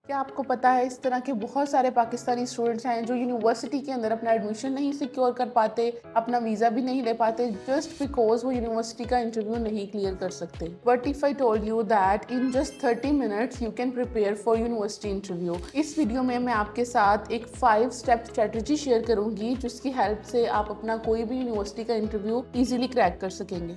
क्या आपको पता है इस तरह के बहुत सारे पाकिस्तानी स्टूडेंट्स हैं जो यूनिवर्सिटी के अंदर अपना एडमिशन नहीं सिक्योर कर पाते, अपना वीज़ा भी नहीं ले पाते जस्ट बिकॉज वो यूनिवर्सिटी का इंटरव्यू नहीं क्लियर कर सकते। But if I told you that in just 30 minutes you can prepare for university interview. इस वीडियो में मैं आपके साथ एक 5 स्टेप स्ट्रेटजी शेयर करूंगी जिसकी हेल्प से आप अपना कोई भी यूनिवर्सिटी का इंटरव्यू ईजिली क्रैक कर सकेंगे।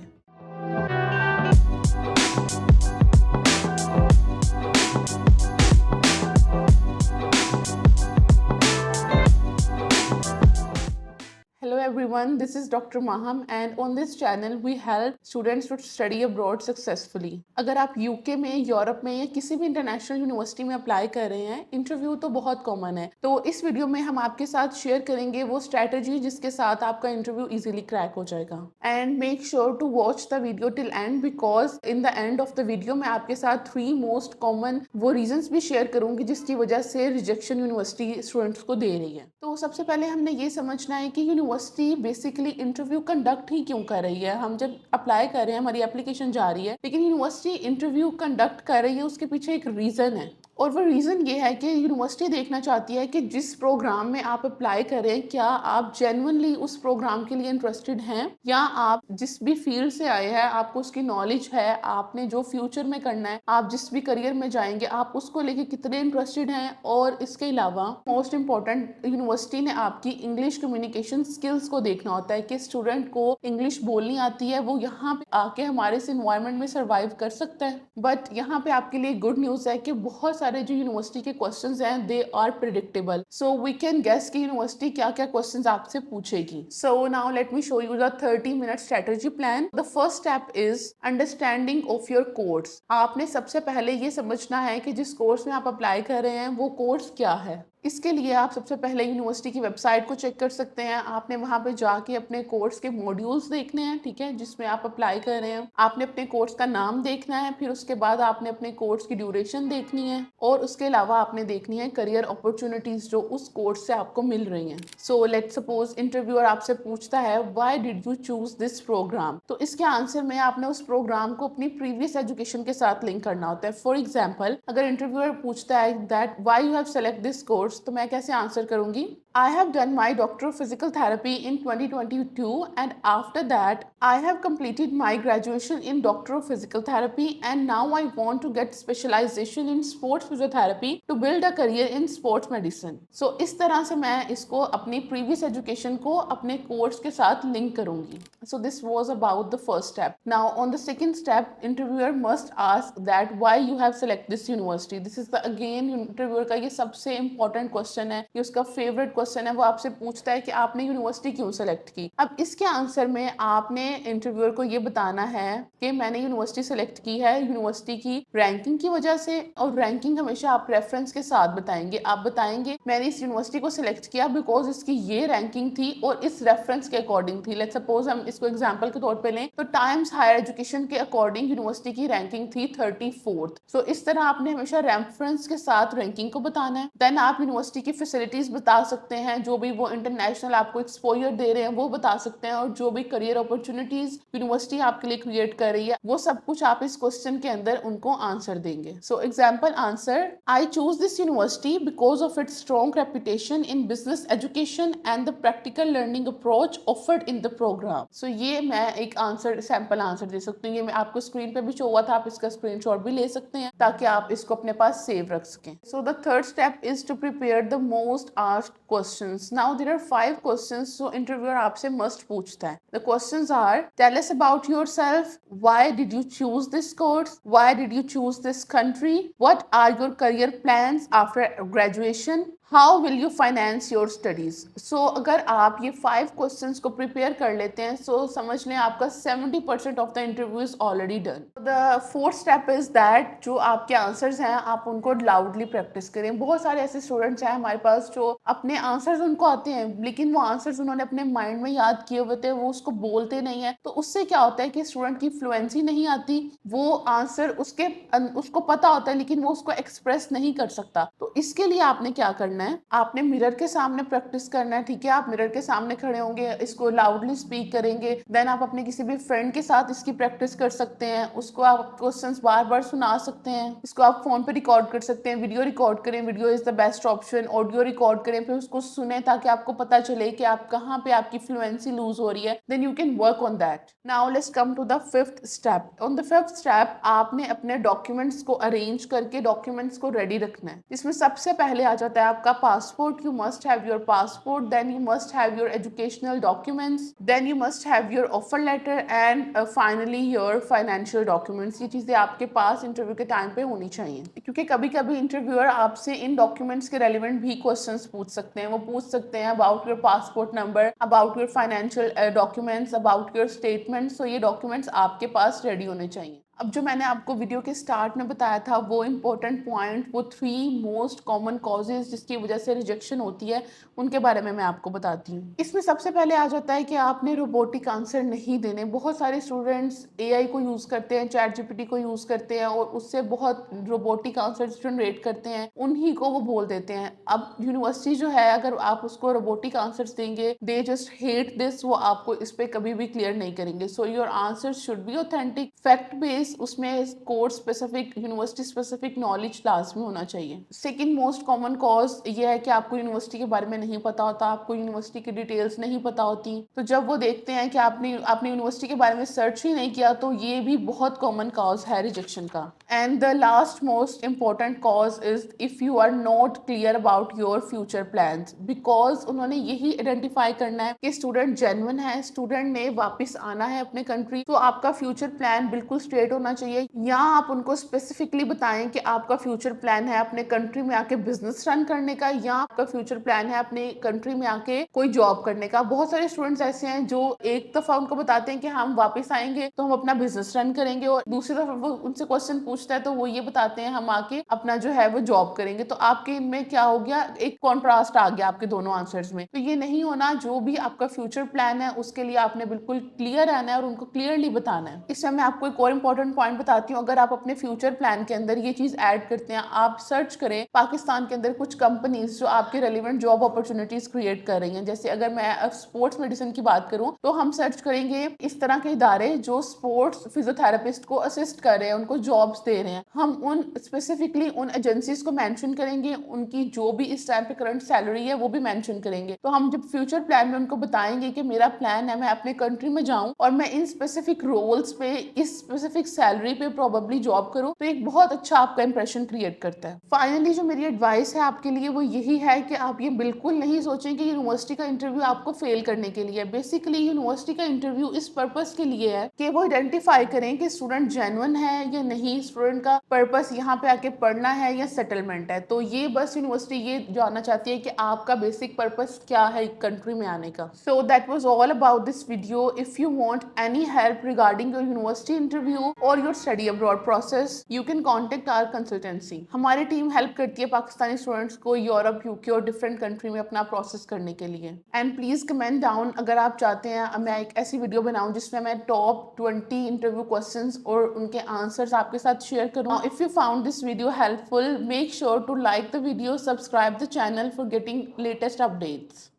Hello everyone, this is Dr. Maham and on this channel we help students to study abroad successfully। अगर आप यूके में, यूरोप में या किसी भी इंटरनेशनल यूनिवर्सिटी में अप्लाई कर रहे हैं, इंटरव्यू तो बहुत कॉमन है। तो इस वीडियो में हम आपके साथ शेयर करेंगे वो स्ट्रैटेजी जिसके साथ आपका इंटरव्यू इजीली क्रैक हो जाएगा। And make sure to watch the video till end because in the end of the video मैं आपके साथ 3 मोस्ट कॉमन वो रीजंस भी शेयर करूंगी जिसकी वजह से रिजेक्शन यूनिवर्सिटी स्टूडेंट्स को दे रही है। तो सबसे पहले हमने ये समझना है कि यूनिवर्सिटी बेसिकली इंटरव्यू कंडक्ट ही क्यों कर रही है। हम जब अप्लाई कर रहे हैं, हमारी एप्लीकेशन जा रही है, लेकिन यूनिवर्सिटी इंटरव्यू कंडक्ट कर रही है, उसके पीछे एक रीजन है। और वो रीज़न ये है कि यूनिवर्सिटी देखना चाहती है कि जिस प्रोग्राम में आप अप्लाई करें, क्या आप जेन्युइनली उस प्रोग्राम के लिए इंटरेस्टेड हैं, या आप जिस भी फील्ड से आए हैं आपको उसकी नॉलेज है, आपने जो फ्यूचर में करना है, आप जिस भी करियर में जाएंगे आप उसको लेके कितने इंटरेस्टेड हैं। और इसके अलावा मोस्ट इम्पॉर्टेंट, यूनिवर्सिटी ने आपकी इंग्लिश कम्युनिकेशन स्किल्स को देखना होता है कि स्टूडेंट को इंग्लिश बोलनी आती है, वो यहाँ पे आके हमारे इस इन्वायरमेंट में सर्वाइव कर सकता है। बट यहाँ पे आपके लिए गुड न्यूज़ है कि बहुत सारे जो यूनिवर्सिटी के क्वेश्चंस हैं they are predictable, so we can guess कि यूनिवर्सिटी क्या क्या क्वेश्चंस आपसे पूछेगी। So now let me show you the 30-minute strategy plan. The first step is understanding of your course. आपने सबसे पहले ये समझना है कि जिस कोर्स में आप अप्लाई कर रहे हैं वो कोर्स क्या है। इसके लिए आप सबसे पहले यूनिवर्सिटी की वेबसाइट को चेक कर सकते हैं। आपने वहाँ पे जाके अपने कोर्स के मॉड्यूल्स देखने हैं, ठीक है, जिसमें आप अप्लाई कर रहे हैं। आपने अपने कोर्स का नाम देखना है, फिर उसके बाद आपने अपने कोर्स की ड्यूरेशन देखनी है, और उसके अलावा आपने देखनी है करियर अपॉर्चुनिटीज जो उस कोर्स से आपको मिल रही हैं। सो लेट सपोज इंटरव्यूअर आपसे पूछता है why did you choose this programme, तो इसके आंसर में आपने उस प्रोग्राम को अपनी प्रीवियस एजुकेशन के साथ लिंक करना होता है। फॉर एग्जाम्पल, अगर इंटरव्यूअर पूछता है that why you have select this course, तो मैं कैसे आंसर करूंगी? I have done my Doctor of Physical Therapy in 2022 and after that I have completed my graduation in Doctor of Physical Therapy and now I want to get specialization in Sports Physiotherapy to build a career in Sports Medicine। So इस तरह से मैं इसको अपनी previous education को अपने course के साथ लिंक करूंगी। So this was about the first step. Now on the second step, interviewer must ask that why you have selected this university। This is the again interviewer का ये सबसे important question है, ये उसका favorite question है। वो आपसे पूछता है कि आपने यूनिवर्सिटी क्यों सेलेक्ट की। अब इसके आंसर में आपने इंटरव्यूअर को ये बताना है कि मैंने यूनिवर्सिटी सेलेक्ट की है यूनिवर्सिटी की रैंकिंग की वजह से, और रैंकिंग हमेशा आप रेफरेंस के साथ बताएंगे। आप बताएंगे मैंने इस यूनिवर्सिटी को सिलेक्ट किया बिकॉज इसकी ये रैंकिंग थी और इस रेफरेंस के अकॉर्डिंग थी। लेट्स सपोज हम इसको एग्जाम्पल के तौर पर लें तो टाइम्स हायर एजुकेशन के अकॉर्डिंग यूनिवर्सिटी की रैंकिंग थी 34th। सो इस तरह आपने हमेशा रेफरेंस के साथ रैंकिंग को बताना है। देन आप यूनिवर्सिटी की फैसिलिटीज बता सकते हैं, जो भी वो इंटरनेशनल आपको एक्सपोजर दे रहे हैं वो बता सकते हैं, और जो भी करियर अपॉर्चुनिटीज यूनिवर्सिटी आपके लिए क्रिएट कर रही है वो सब कुछ आप इस क्वेश्चन के अंदर उनको आंसर देंगे। So example answer, I choose this university because of its strong reputation in business education and the practical learning approach offered in the program. So ये मैं एक आंसर, सैंपल आंसर दे सकती हूँ। ये मैं आपको स्क्रीन पे भी शो हुआ था, आप इसका स्क्रीनशॉट भी ले सकते हैं ताकि आप इसको अपने पास सेव रख सकें। So the third step is to prepare the most asked questions। Now there are 5 questions so interviewer आपसे must पूछता है। The questions are, tell us about yourself, why did you choose this course, why did you choose this country, what are your career plans after graduation, how will you finance your studies. So अगर आप ये 5 questions को prepare कर लेते हैं सो समझ लें आपका 70% of the interview is already done. The fourth step is that जो आपके आंसर्स हैं आप उनको लाउडली प्रैक्टिस करें। बहुत सारे ऐसे स्टूडेंट्स हैं हमारे पास जो अपने आंसर्स उनको आते हैं, लेकिन वो आंसर्स उन्होंने अपने माइंड में याद किए हुए थे, वो उसको बोलते नहीं है, तो उससे क्या होता है कि स्टूडेंट की फ्लुएंसी नहीं आती, वो आंसर उसको पता होता है लेकिन वो उसको एक्सप्रेस नहीं कर सकता। तो इसके लिए आपने क्या करना है, आपने मिरर के सामने प्रैक्टिस करना है, ठीक है। आप मिरर के सामने खड़े होंगे, इसको लाउडली स्पीक करेंगे, देन आप अपने किसी भी फ्रेंड के साथ इसकी प्रैक्टिस कर सकते हैं, उसको आप क्वेश्चंस बार बार सुना सकते हैं, इसको आप फोन पे रिकॉर्ड कर सकते हैं, वीडियो रिकॉर्ड करें, video is the best option, audio record करें, फिर उसको सुने ताकि आपको पता चले कि आप कहाँ पे आपकी फ्लुएंसी लूज हो रही है, then you can work on that. Now let's come to the fifth step. On the fifth step आपने अपने डॉक्यूमेंट्स को अरेंज करके डॉक्यूमेंट्स को रेडी रखना है। इसमें सबसे पहले आ जाता है आपका passport. You must have your passport, then you must have your educational documents, then you must have your offer letter and finally your financial documents. ये चीजें आपके पास इंटरव्यू के टाइम पे होनी चाहिए, क्योंकि कभी कभी इंटरव्यूअर आपसे इन डॉक्यूमेंट्स के रेलिवेंट भी क्वेश्चंस पूछ सकते हैं। वो पूछ सकते हैं about your passport number, about your financial documents, about your statements. तो ये डॉक्यूमेंट्स आपके पास रेडी होने चाहिए। अब जो मैंने आपको वीडियो के स्टार्ट में बताया था वो इम्पोर्टेंट पॉइंट, वो 3 मोस्ट कॉमन कॉजेज जिसकी वजह से रिजेक्शन होती है, उनके बारे में मैं आपको बताती हूँ। इसमें सबसे पहले आ जाता है कि आपने रोबोटिक आंसर नहीं देने। बहुत सारे स्टूडेंट्स एआई को यूज करते हैं, चैट जीपीटी को यूज करते हैं और उससे बहुत रोबोटिक आंसर जनरेट करते हैं, उन्हीं को वो बोल देते हैं। अब यूनिवर्सिटी जो है, अगर आप उसको रोबोटिक आंसर्स देंगे, दे जस्ट हेट दिस, वो आपको इस पे कभी भी क्लियर नहीं करेंगे। So your answer should be authentic, fact based, उसमें course specific, university specific knowledge लाजमी होना चाहिए। सेकंड मोस्ट कॉमन कॉज ये है कि आपको यूनिवर्सिटी के बारे में नहीं पता होता, आपको यूनिवर्सिटी की डिटेल्स नहीं पता होती। तो जब वो देखते हैं कि आपने यूनिवर्सिटी के बारे में सर्च ही नहीं किया, तो ये भी बहुत कॉमन कॉज है रिजेक्शन का। And the last most important cause is if you are not clear about your future plans, because उन्होंने यही आइडेंटिफाई करना है कि स्टूडेंट जेन्युइन है, स्टूडेंट ने वापस आना है अपने कंट्री, तो आपका फ्यूचर प्लान बिल्कुल स्ट्रेट होना चाहिए। या आप उनको स्पेसिफिकली बताएं कि आपका फ्यूचर प्लान है अपने कंट्री में आके बिजनेस रन करने का, या आपका फ्यूचर प्लान है अपने कंट्री में आके कोई जॉब करने का। बहुत सारे स्टूडेंट्स ऐसे हैं जो एक दफा उनको बताते हैं कि हम वापस आएंगे तो हम अपना बिजनेस रन करेंगे, और दूसरी दफा वो उनसे क्वेश्चन पूछता है तो वो ये बताते हैं हम आके अपना जो है वो जॉब करेंगे। तो आपके इनमें क्या हो गया, एक कॉन्ट्रास्ट आ गया आपके दोनों आंसर्स में। तो ये नहीं होना। जो भी आपका फ्यूचर प्लान है उसके लिए आपने बिल्कुल क्लियर रहना है और उनको क्लियरली बताना है। इसमें मैं आपको एक और इंपॉर्टेंट पॉइंट बताती हूँ। अगर आप अपने फ्यूचर प्लान के अंदर ये चीज ऐड करते हैं, आप सर्च करें पाकिस्तान के अंदर कुछ कंपनीज जो आपके रेलिवेंट जॉब अपॉर्चुनिटीज क्रिएट कर रही हैं। जैसे अगर मैं स्पोर्ट्स मेडिसिन की बात करूं तो हम सर्च करेंगे इस तरह के इदारे जो स्पोर्ट्स फिजियोथेरेपिस्ट को असिस्ट कर रहे हैं, उनको जॉब्स दे रहे हैं। हम उन स्पेसिफिकली उन एजेंसीज को मेंशन करेंगे, उनकी जो भी इस टाइम पे करंट सैलरी है वो भी मेंशन करेंगे। तो हम जब फ्यूचर प्लान में उनको बताएंगे कि मेरा प्लान है मैं अपने कंट्री में जाऊं और मैं इन स्पेसिफिक रोल्स पे इस स्पेसिफिक सैलरी पे प्रोबेबली जॉब करूं, तो एक बहुत अच्छा आपका इंप्रेशन क्रिएट करता है। फाइनली जो मेरी एडवाइस है आपके लिए वो यही है कि आप ये बिल्कुल नहीं सोचें कि यूनिवर्सिटी का इंटरव्यू आपको फेल करने के लिए। बेसिकली यूनिवर्सिटी का इंटरव्यू इस पर्पस के लिए है कि वो आइडेंटिफाई करें कि स्टूडेंट जेन्युइन है या नहीं, स्टूडेंट का पर्पस यहाँ पे आके पढ़ना है या सेटलमेंट है। तो ये बस यूनिवर्सिटी ये जानना चाहती है कि आपका बेसिक पर्पस क्या है कंट्री में आने का। So that was all about this video. If you want any help regarding your university interview और your study abroad process, you can contact our consultancy. हमारी टीम हेल्प करती है पाकिस्तानी स्टूडेंट्स को यूरोप, यूके और different country में अपना process करने के लिए। एंड प्लीज कमेंट डाउन अगर आप चाहते हैं मैं एक ऐसी वीडियो बनाऊं जिसमें मैं टॉप 20 इंटरव्यू क्वेश्चंस और उनके आंसर्स आपके साथ शेयर करूं। If you found this video helpful, make sure to like the video, subscribe the channel for getting latest updates.